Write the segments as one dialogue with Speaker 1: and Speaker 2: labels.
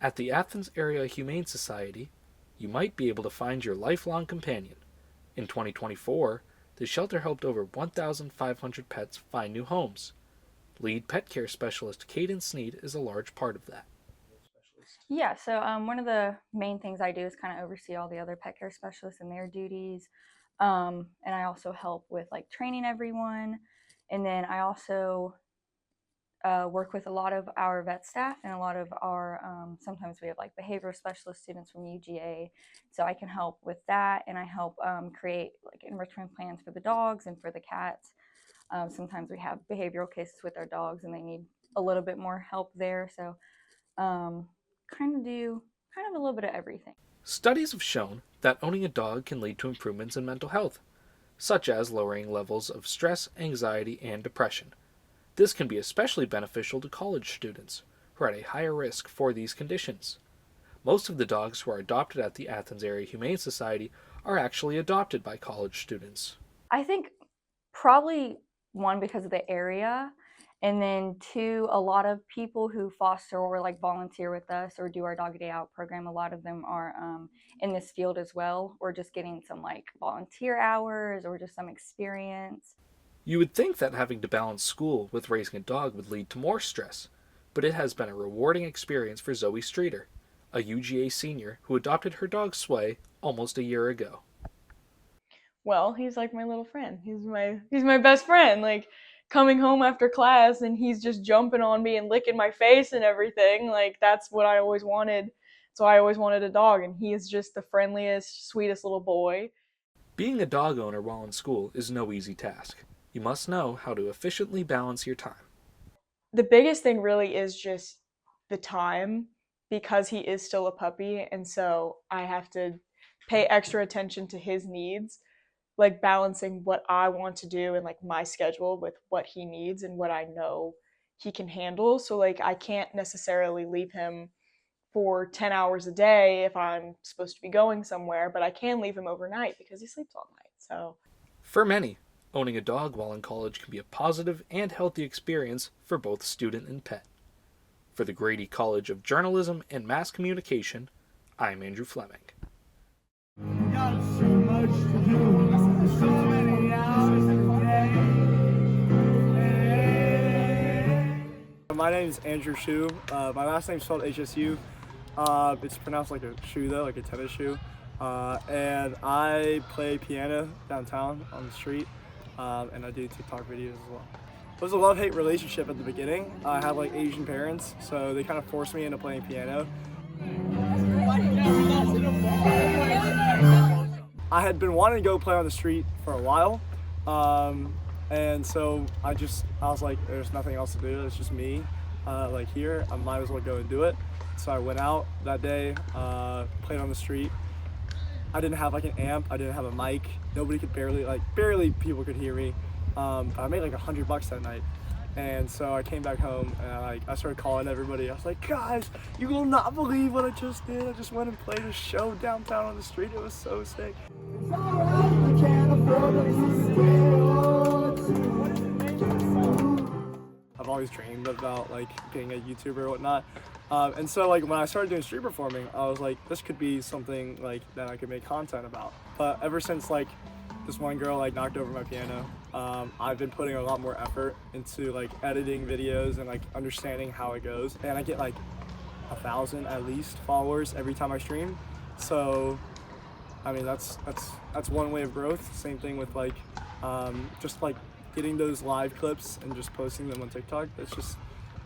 Speaker 1: At the Athens Area Humane Society, you might be able to find your lifelong companion. In 2024, the shelter helped over 1,500 pets find new homes. Lead pet care specialist Caden Sneed is a large part of that.
Speaker 2: Yeah, so one of the main things I do is kind of oversee all the other pet care specialists and their duties. And I also help with like training everyone. And then I also work with a lot of our vet staff and a lot of our, sometimes we have like behavioral specialist students from UGA. So I can help with that. And I help create like enrichment plans for the dogs and for the cats. Sometimes we have behavioral cases with our dogs and they need a little bit more help there. So um, kind of do kind of a little bit of everything.
Speaker 1: Studies have shown that owning a dog can lead to improvements in mental health, such as lowering levels of stress, anxiety, and depression. This can be especially beneficial to college students, who are at a higher risk for these conditions. Most of the dogs who are adopted at the Athens Area Humane Society are actually adopted by college students.
Speaker 2: I think probably one because of the area, and then two, a lot of people who foster or like volunteer with us or do our dog day out program, a lot of them are in this field as well, or just getting some like volunteer hours or just some experience.
Speaker 1: You would think that having to balance school with raising a dog would lead to more stress, but it has been a rewarding experience for Zoe Streeter, a UGA senior who adopted her dog Sway almost a year ago.
Speaker 3: Well, he's like my little friend. He's my best friend. Like coming home after class and he's just jumping on me and licking my face and everything. Like that's what I always wanted. So I always wanted a dog and he is just the friendliest, sweetest little boy.
Speaker 1: Being a dog owner while in school is no easy task. You must know how to efficiently balance your time.
Speaker 3: The biggest thing really is just the time because he is still a puppy and so I have to pay extra attention to his needs, like balancing what I want to do and like my schedule with what he needs and what I know he can handle. So like I can't necessarily leave him for 10 hours a day if I'm supposed to be going somewhere, but I can leave him overnight because he sleeps all night. So
Speaker 1: For many, owning a dog while in college can be a positive and healthy experience for both student and pet. For the Grady College of Journalism and Mass Communication, I'm Andrew Fleming.
Speaker 4: Got so much to do, so many hours a day. My name is Andrew Shu. My last name's spelled HSU. It's pronounced like a shoe though, like a tennis shoe. And I play piano downtown on the street, and I do TikTok videos as well. It was a love-hate relationship at the beginning. I have like Asian parents, so they kind of forced me into playing piano. I had been wanting to go play on the street for a while, and so I was like, there's nothing else to do. It's just me, like here. I might as well go and do it. So I went out that day, played on the street. I didn't have like an amp. I didn't have a mic. Nobody could barely people could hear me. But I made like $100 that night. And so I came back home and I started calling everybody. I was like, guys, you will not believe what I just did. I just went and played a show downtown on the street. It was so sick. I've always dreamed about like being a YouTuber or whatnot. And so like when I started doing street performing, I was like, this could be something like that I could make content about. But ever since like this one girl like knocked over my piano, I've been putting a lot more effort into like editing videos and like understanding how it goes. And I get like 1,000 at least followers every time I stream. So I mean that's one way of growth. Same thing with like just like getting those live clips and just posting them on TikTok. It's just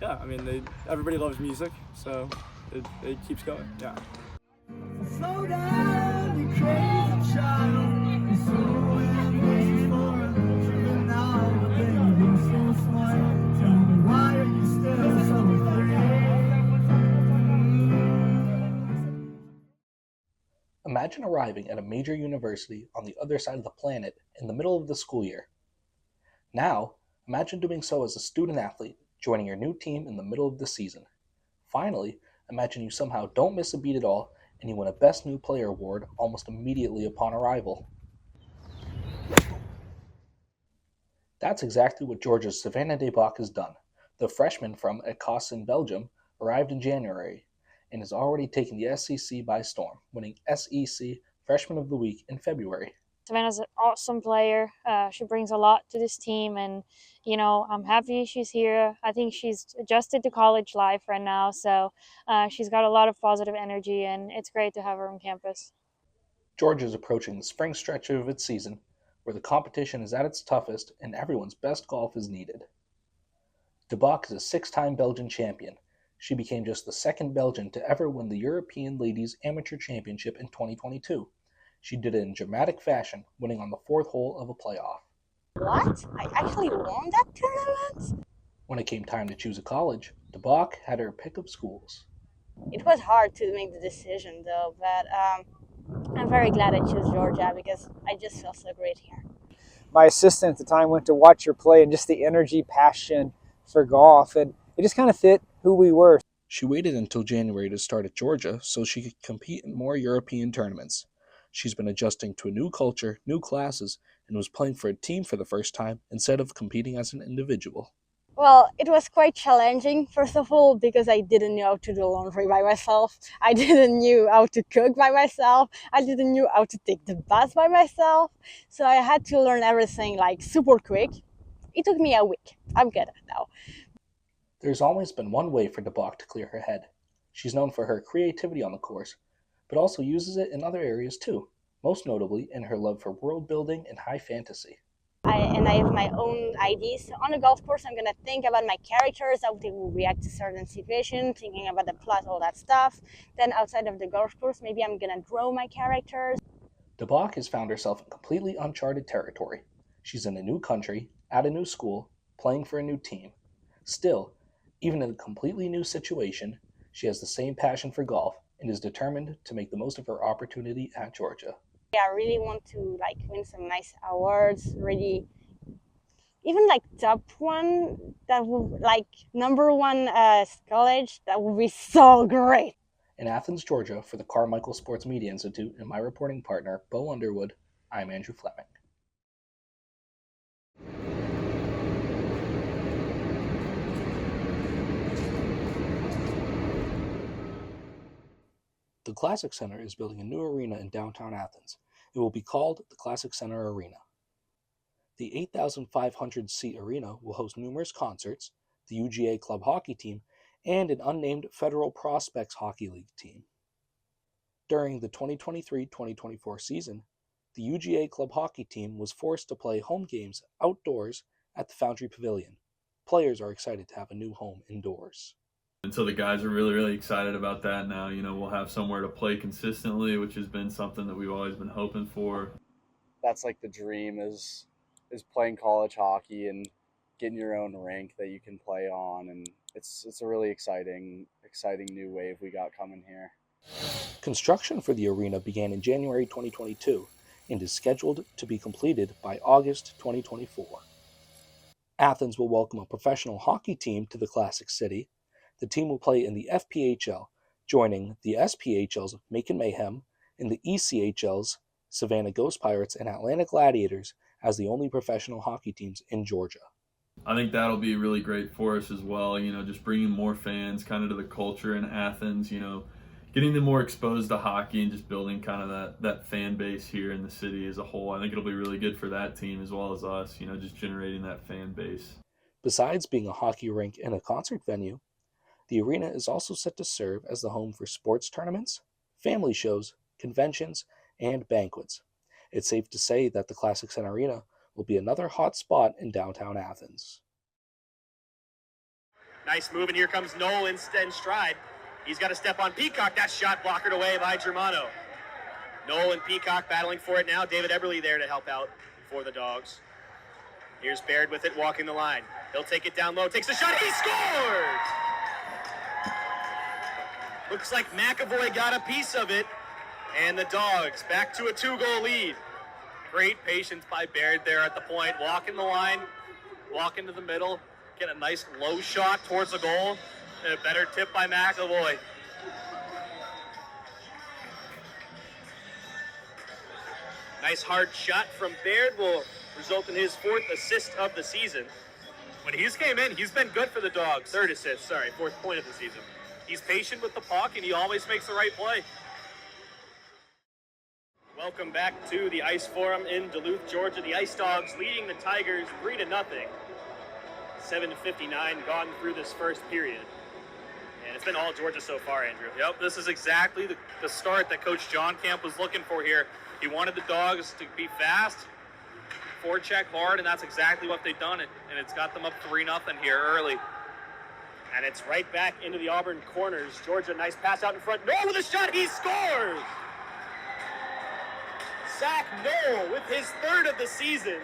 Speaker 4: yeah. I mean everybody loves music, so it keeps going. Yeah. Slow down, you crazy child.
Speaker 1: Imagine arriving at a major university on the other side of the planet in the middle of the school year. Now, imagine doing so as a student athlete, joining your new team in the middle of the season. Finally, imagine you somehow don't miss a beat at all and you win a Best New Player award almost immediately upon arrival. That's exactly what Georgia's Savannah Debach has done. The freshman from Ecosse in Belgium arrived in January, and has already taken the SEC by storm, winning SEC Freshman of the Week in February.
Speaker 5: Savannah's an awesome player. She brings a lot to this team, and I'm happy she's here. I think she's adjusted to college life right now, so she's got a lot of positive energy, and it's great to have her on campus.
Speaker 1: Georgia is approaching the spring stretch of its season, where the competition is at its toughest and everyone's best golf is needed. De Bach is a six-time Belgian champion. She became just the second Belgian to ever win the European Ladies Amateur Championship in 2022. She did it in dramatic fashion, winning on the fourth hole of a playoff.
Speaker 6: What? I actually won that tournament?
Speaker 1: When it came time to choose a college, De Bach had her pick of schools.
Speaker 6: It was hard to make the decision though, but I'm very glad I chose Georgia because I just feel so great here.
Speaker 7: My assistant at the time went to watch her play, and just the energy, passion for golf, and it just kind of fit who we were.
Speaker 1: She waited until January to start at Georgia so she could compete in more European tournaments. She's been adjusting to a new culture, new classes, and was playing for a team for the first time instead of competing as an individual.
Speaker 6: Well, it was quite challenging, first of all, because I didn't know how to do laundry by myself. I didn't know how to cook by myself. I didn't know how to take the bus by myself. So I had to learn everything like super quick. It took me a week. I'm good at it now.
Speaker 1: There's always been one way for De Bach to clear her head. She's known for her creativity on the course, but also uses it in other areas too, most notably in her love for world building and high fantasy.
Speaker 6: I have my own ideas. On a golf course, I'm going to think about my characters, how they will react to certain situations, thinking about the plot, all that stuff. Then outside of the golf course, maybe I'm going to draw my characters.
Speaker 1: De Bach has found herself in completely uncharted territory. She's in a new country, at a new school, playing for a new team. Still, even in a completely new situation, she has the same passion for golf and is determined to make the most of her opportunity at Georgia.
Speaker 6: I really want to win some nice awards, really, even top one, that would number one college, that would be so great.
Speaker 1: In Athens, Georgia, for the Carmichael Sports Media Institute and my reporting partner, Bo Underwood, I'm Andrew Fleming. The Classic Center is building a new arena in downtown Athens. It will be called the Classic Center Arena. The 8,500-seat arena will host numerous concerts, the UGA club hockey team, and an unnamed Federal Prospects Hockey League team. During the 2023-2024 season, the UGA club hockey team was forced to play home games outdoors at the Foundry Pavilion. Players are excited to have a new home indoors.
Speaker 8: And so the guys are really, really excited about that now. We'll have somewhere to play consistently, which has been something that we've always been hoping for.
Speaker 9: That's the dream is playing college hockey and getting your own rink that you can play on, and it's a really exciting new wave we got coming here.
Speaker 1: Construction for the arena began in January 2022 and is scheduled to be completed by August 2024. Athens will welcome a professional hockey team to the Classic City. The team will play in the FPHL, joining the SPHL's Macon Mayhem and the ECHL's Savannah Ghost Pirates and Atlanta Gladiators as the only professional hockey teams in Georgia.
Speaker 8: I think that'll be really great for us as well, just bringing more fans kind of to the culture in Athens, getting them more exposed to hockey and just building kind of that fan base here in the city as a whole. I think it'll be really good for that team as well as us, just generating that fan base.
Speaker 1: Besides being a hockey rink and a concert venue, the arena is also set to serve as the home for sports tournaments, family shows, conventions, and banquets. It's safe to say that the Classic Center Arena will be another hot spot in downtown Athens.
Speaker 10: Nice move, and here comes Noel in stride. He's got to step on Peacock. That shot blockered away by Germano. Noel and Peacock battling for it now. David Eberle there to help out for the Dogs. Here's Baird with it, walking the line. He'll take it down low, takes a shot, he scores! Looks like McAvoy got a piece of it, and the Dogs back to a 2-goal lead. Great patience by Baird there at the point, walking the line, walking to the middle, get a nice low shot towards the goal, and a better tip by McAvoy. Nice hard shot from Baird will result in his 4th assist of the season. When he's came in, he's been good for the Dogs. 4th point of the season. He's patient with the puck, and he always makes the right play. Welcome back to the Ice Forum in Duluth, Georgia. The Ice Dogs leading the Tigers 3-0. 7:59 gone through this first period. And it's been all Georgia so far, Andrew.
Speaker 1: Yep, this is exactly the start that Coach John Camp was looking for here. He wanted the Dogs to be fast, forecheck hard, and that's exactly what they've done. And it's got them up 3-0 here early.
Speaker 10: And it's right back into the Auburn corners. Georgia, nice pass out in front. Noel with a shot, he scores! Zach Noel with his third of the season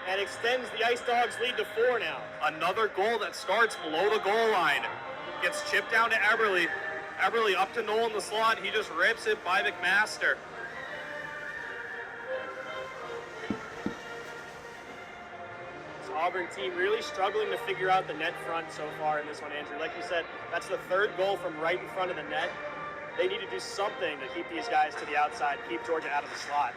Speaker 10: and extends the Ice Dogs lead to 4 now.
Speaker 1: Another goal that starts below the goal line. Gets chipped down to Eberle. Eberle up to Noel in the slot. He just rips it by McMaster.
Speaker 10: This Auburn team really struggling to figure out the net front so far in this one, Andrew. Like you said, that's the third goal from right in front of the net. They need to do something to keep these guys to the outside, keep Georgia out of the slot.